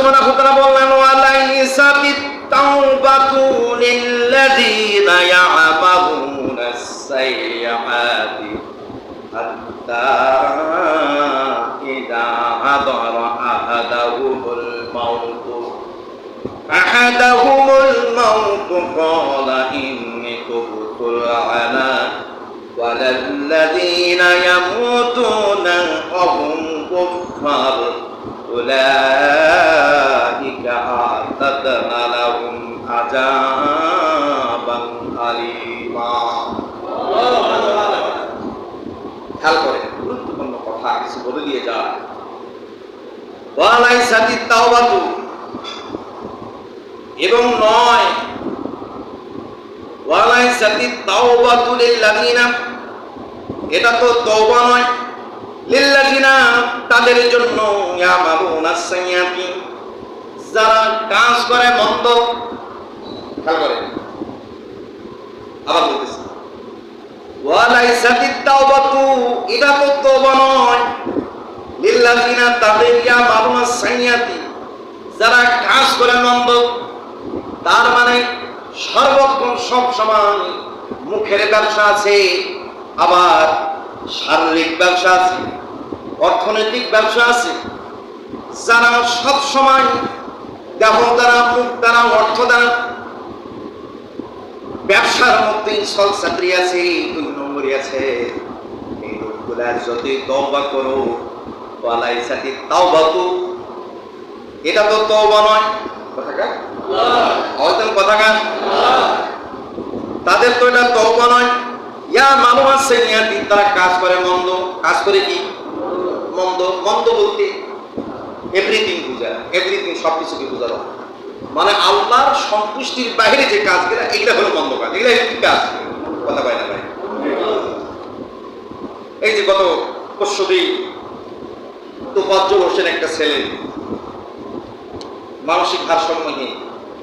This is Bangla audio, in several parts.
সুবহানাহু ওয়া তাআলা বললেন ওয়ালাইসা বিত-তাওবাতু লিল্লাযীনা ইয়া'মালুনাস সাইয়্যাতি হাত্তা ইযা হাদারা আহাদাহুমুল মাউত ক্বালা ইন্নী তুবতুল আনা ওয়ালাল্লাযীনা ইয়ামুতুনা ওয়া হুম কুফফার উলাইকা আ'তাদনা লাহুম আযাবান আলীমা। খেয়াল করে গুরুত্বপূর্ণ কথা কিছু বলে দিয়ে যায়। ওয়ালাইসাতিত তাওবাতু, এবং নয় ওয়ালাইসাতিত তাওবাতু লিল্লাযিনা, এটা তো তওবা নয়, লিল্লাযিনা তাদের জন্য, ইয়ামালুনাস সাইয়্যাতি যারা কাজ করে মন্দ। খেয়াল করে আবার বলতেছি ওয়ালাইসাতিত তাওবাতু, এটা তো তওবা নয়, লিল্লাযিনা তাদের, ইয়ামালুনাস সাইয়্যাতি যারা কাজ করে মন্দ। তার মানে সর্বক্ষণ সব সময় মুখের ব্যবসা আছে, আবার শারীরিক ব্যবসা আছে, অর্থনৈতিক ব্যবসা আছে। যারা সব সময় দেহ দ্বারা, মুখ দ্বারা, অর্থ দ্বারা ব্যবসার মধ্যে সলসাত্রী আছে, 2 নম্বরই আছে, এই লোকগুলার যদি তওবা করো, ওয়ালাইসাতিত তাওবাতু, এটা তো তওবা নয়। কথাকার কথাকার তাদের তো এটা তওবা নয়। ইয়ামালুনাস সাইয়্যাতি তারা কাজ করে মন্দ। কাজ করে কি? মন্দ। মন্দ বলতে এভরিথিং বুঝা, এভরিথিং সবকিছুকে বোঝানো, মানে আল্লাহর সন্তুষ্টির বাইরে যে কাজগুলো, এগুলা হলো মন্দ কাজ। এগুলা কি কাজ? কথা পায় না ভাই। এই যে গত পরশুদিন তোফাজ্জল হোসেন, একটা ছেলে, মানসিক ভারসাম্যহীন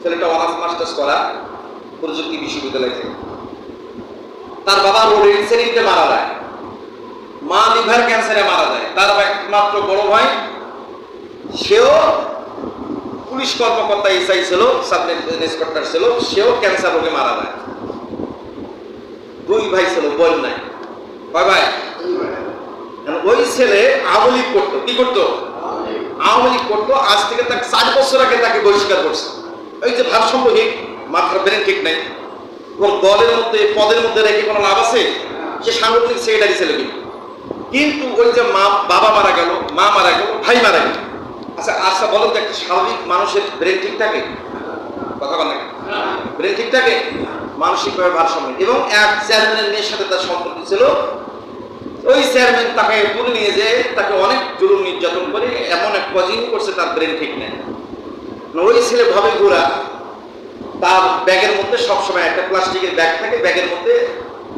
ছেলেটা, অনার্স মাস্টার্স করা প্রযুক্তি বিশ্ববিদ্যালয় থেকে। তার বাবা রোড অ্যাক্সিডেন্টে মারা যায়, মা লিভার ক্যান্সারে মারা যায়। তার একমাত্র বড় ভাই, সেও পুলিশ কর্মকর্তা, এসআই ছিল, সাব ইন্সপেক্টর ছিল, সেও ক্যান্সার রোগে মারা যায়। 2 ভাই ছিল, বোন নাই। কয় ভাই? ওই ছেলে আওয়ামী লীগ করতো। কি করতো? আওয়ামী লীগ করতো। আজ থেকে তার 4 বছর আগে তাকে বহিষ্কার করছে। ওই যে ভারসাম্যহীন, মাথার ব্রেন ঠিক নাই, ওর দলের মধ্যে, পদের মধ্যে রেখে কোনো লাভ আছে? সে সাংগঠনিক সেক্রেটারি ছিল। কিন্তু ওই যে বাবা মারা গেল, মা মারা গেল, ভাই মারা গেল। আচ্ছা বলেন তো, একটা স্বাভাবিক মানুষের ব্রেন ঠিক থাকে? কথা বলেন, ব্রেন ঠিক থাকে? মানসিকভাবে ভারসাম্য। এবং এক চেয়ারম্যানের মেয়ের সাথে তার সম্পর্ক ছিল। ওই চেয়ারম্যান তাকে তুলে নিয়ে যে তাকে অনেক জুলুম নির্যাতন করে এমন এক পজিং করছে, তার ব্রেন ঠিক নেই। ওই ছেলে ভাবে ঘোরা, তার ব্যাগের মধ্যে সবসময় একটা প্লাস্টিকের ব্যাগ থাকে, ব্যাগের মধ্যে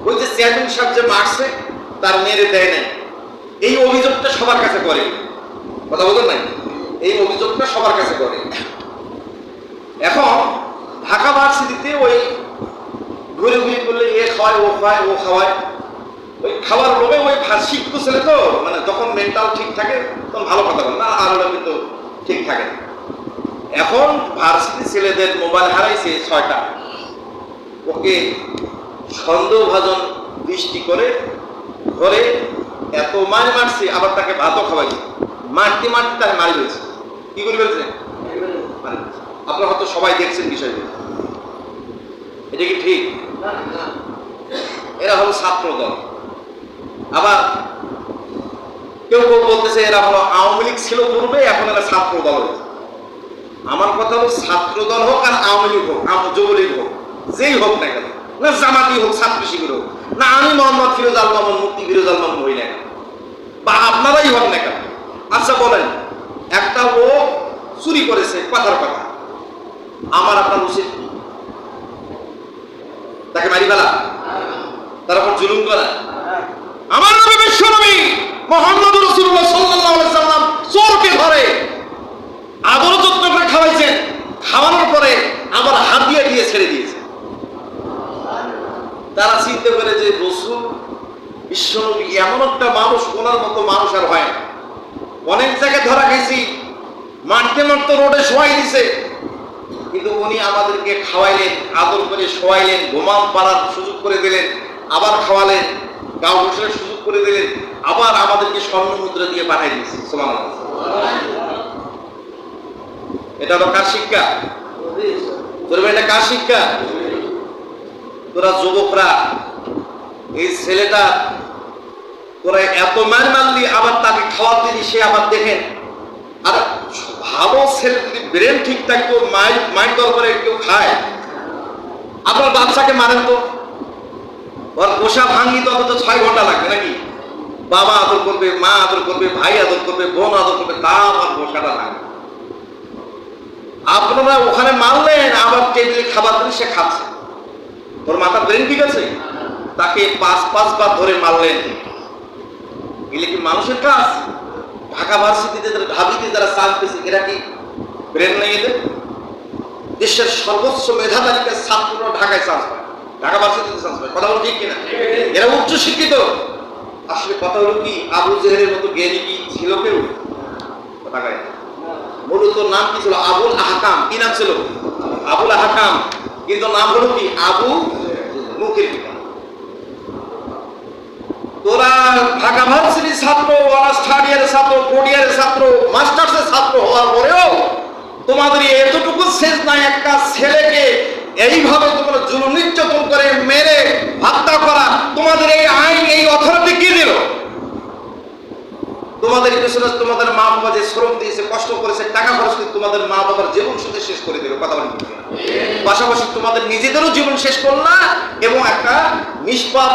ওই যে চেয়ারম্যান সাহেব যে মারছে তার মেয়েরে দেয় নাই। এই অভিযোগটা সবার কাছে করে। কথা বলেন নাই? এই অভিযোগটা সবার কাছে করে। এখন ঢাকা ভার্সিটিতে ওই ঘুরে ঘুরে করলে এ খাওয়ায়, ও খাওয়ায়, ও খাওয়ায়। ওই খাওয়ার লোভে ওই শিক্ষিত ছেলে তো, মানে যখন মেন্টাল ঠিক থাকে তখন ভালো কথা বলে না, আর ওরা কিন্তু ঠিক থাকে না। এখন ভার্সিটি ছেলেদের মোবাইল হারাইছে 6টা। ওকে সন্দেহভাজন দৃষ্টি করে ধরে এত মারছে, আবার তাকে ভাতও খাওয়াইছে। মারতে মারতে তাকে মারি হয়েছে। কি করে ফেলছে? আপনারা হয়তো সবাই দেখছেন বিষয়গুলো। এটা কি ঠিক? এরা হলো ছাত্র দল। আবার কেউ কেউ বলতেছে এরা হলো আওয়ামী লীগ ছিল পূর্বে, এখন এরা ছাত্র দল হয়েছে। আমার কথা হলো, ছাত্র দল হোক আর আওয়ামী লীগ হোক, যুবলীগ হোক, যেই হোক না কেন, না জামাতি হোক, ছাত্র শিবির হোক, না আমি মোহাম্মদ ফিরোজ আল মামুন, মুফতি ফিরোজ আল মামুন হই না কেন, বা আপনারাই হোক না কেন। আচ্ছা বলেন, একটা লোক চুরি করেছে, কথার কথা, আমার আপনার উচিত তাকে মারি ফেলা, তার উপর জুলুম করা? আমার নবী, বিশ্ব নবী মুহাম্মদ রাসূলুল্লাহ সাল্লাল্লাহু আলাইহি সাল্লাম চোরকে ধরে আদর যত্ন করে খাওয়াইছেন, খাওয়ানোর পরে আবার হাদিয়া দিয়ে ছেড়ে দিয়েছে। তারা চিন্তা করে যে রাসূল বিশ্ব নবী এমন একটা মানুষ, ওনার মতো মানুষ আর হয় না। অনেক জায়গায় ধরা গেছি, মারতে মারতে রোডে শোয়াই দিছে, কিন্তু উনি আমাদেরকে খাওয়াইলেন, আদর করে শোয়াইলেন, ঘুমাম পাড়ার সুযোগ করে দিলেন, আবার খাওয়ালেন, গাও গোসলের সুযোগ করে দিলেন, আবার আমাদেরকে স্বর্ণ মুদ্রা দিয়ে পাঠাই দিয়েছে। সুবহানাল্লাহ। এটা তো কার শিক্ষা? এটা কার শিক্ষা? তোরা যুবকরা, এই ছেলেটা তোরা এত মারলি, আবার তাকে খাওয়ার দিলি, সে আবার দেখেন। আর ভালো ছেলে যদি ব্রেন ঠিক থাকতো, মাইন্ড দরকারে কেউ খায়, আপনার বাচ্চাকে মারেন তো, ওর পোষা ভাঙ্গি তো অন্তত 6 ঘন্টা লাগবে নাকি? বাবা আদর করবে, মা আদর করবে, ভাই আদর করবে, বোন আদর করবে, তা আমার পোষাটা লাগবে। আপনারা ওখানে মারলেন, আবার টেবিলে খাবার দিলে সে খাচ্ছে, ওর মাথা ব্রেন ঠিক আছে? তাকে 5 বার ধরে মারলেন, এগুলো কি মানুষের কাজ? ঢাকা ভার্সিটিতে ঢাবিতে যারা চান্স পেয়েছে, এরা কি ব্রেন নেই এদের? দেশের সর্বোচ্চ মেধা তালিকার ছাত্ররা ঢাকায় চান্স পায়, ঢাকা ভার্সিটিতে চান্স পায়। কথা বলো ঠিক কিনা? এরা উচ্চ শিক্ষিত। আসলে কথা হলো কি, আবু জেহেলের মতো জ্ঞানী কি ছিল কেউ? কথা কয় মূলত নাম কি ছিল? আবুল আহকাম। কি নাম ছিল? আবুল আহকাম। কিন্তু নাম হলো কি? আবু মুখের পিতা। তোরা ঢাকা ভার্সিটির ছাত্র, অনার্স থার্ড ইয়ারের ছাত্র, ফোর্থ ইয়ারের ছাত্র, মাস্টার্সের ছাত্র হওয়ার পরেও তোমাদের এতটুকু শেষ নাই, একটা ছেলেকে এইভাবে তোমরা জুলুম নির্যাতন করে মেরে হত্যা করা, তোমাদের এই আইন, এই অথরিটি কি দিল? তোমাদের পিছনে তোমাদের মা বাবা যে শ্রম দিয়েছে, কষ্ট করেছে, টাকা খরচ করে তোমাদের মা বাবার জীবন শুধু শেষ করে দিল। কথা বলি, পাশাপাশি তোমাদের নিজেদেরও জীবন শেষ করল না। এবং একটা নিষ্পাপ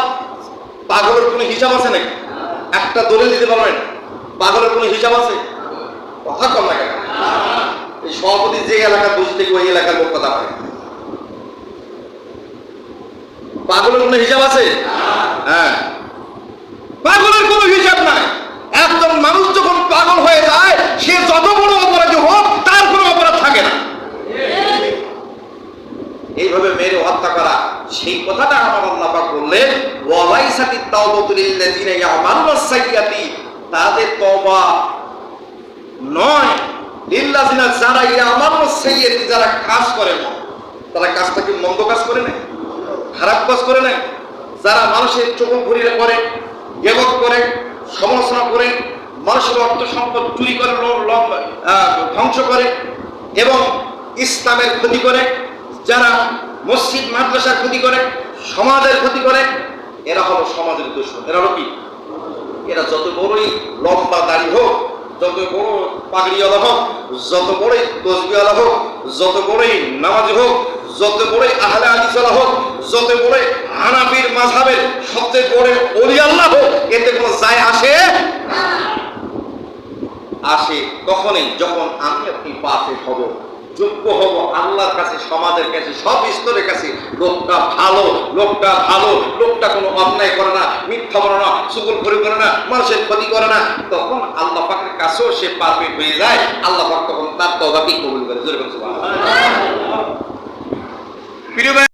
পাগলের কোনো হিসাব আছে নাকি? একটা দলিল দিতে পারবেন পাগলের কোনো হিসাব আছে? কথা কম না কেন? এই সভাপতি যে এলাকার বসে থেকে ওই এলাকার লোক কথা হয়, পাগলের কোনো হিসাব আছে? হ্যাঁ, পাগলের কোনো হিসাব নাই। একজন মানুষ যখন পাগল হয়ে যায়, সে যত বড় অপরাধী হোক, তার কোনো অপরাধ থাকে না। এইভাবে মেরে হত্যা করা, সেই কথাটা আমার আল্লাহ পাক বললেন, ওয়ালাইসাতিত তাওবাতু লিল্লাযিনা ইয়ামালুনাস সাইয়্যাতি, তাদের তওবা নয়, লিল্লাযিনা যারা ইয়ামালুনাস সাইয়্যাতি, যারা কাজ করে না। তারা কাজটা কি মন্দ কাজ করে না, খারাপ কাজ করে না? যারা মানুষের চকুলখুরি করে, গীবত করে, সমালোচনা করে, মানুষের অর্থ সম্পদ চুরি করে, ধ্বংস করে এবং ইসলামের ক্ষতি করে, যারা মসজিদ মাদ্রাসার ক্ষতি করে, সমাজের ক্ষতি করে, এরা হলো সমাজের দুশমন। এরা হলো কি? এরা যত বড়ই লম্বা দাড়ি হোক, যত বড় পাগড়িওয়ালা হোক, যত বড়ই তসবিওয়ালা হোক, যত বড়ই নামাজি হোক, যত বড়ই আহলে হাদিসওয়ালা হোক, যত বড়ই হানাফির মাযহাবের সবচেয়ে বড় ওলি আল্লাহ হোক, এতে কোনো যায় আসে তখনই যখন আমি আপনি পাশে হব, যোগ্য হব আল্লাহর কাছে, সমাজের কাছে, সব স্তরের কাছে। লোকটা ভালো, লোকটা ভালো, লোকটা কোনো অন্যায় করে না, মিথ্যা বলে না, চুগলখড়ি করে না, মানুষের ক্ষতি করে না, তখন আল্লাহ পাকের কাছেও সে পারফেক্ট হয়ে যায়। আল্লাহ পাক তখন তার তওবাকে কবুল করে। জোরে বলুন সুবহানাল্লাহ।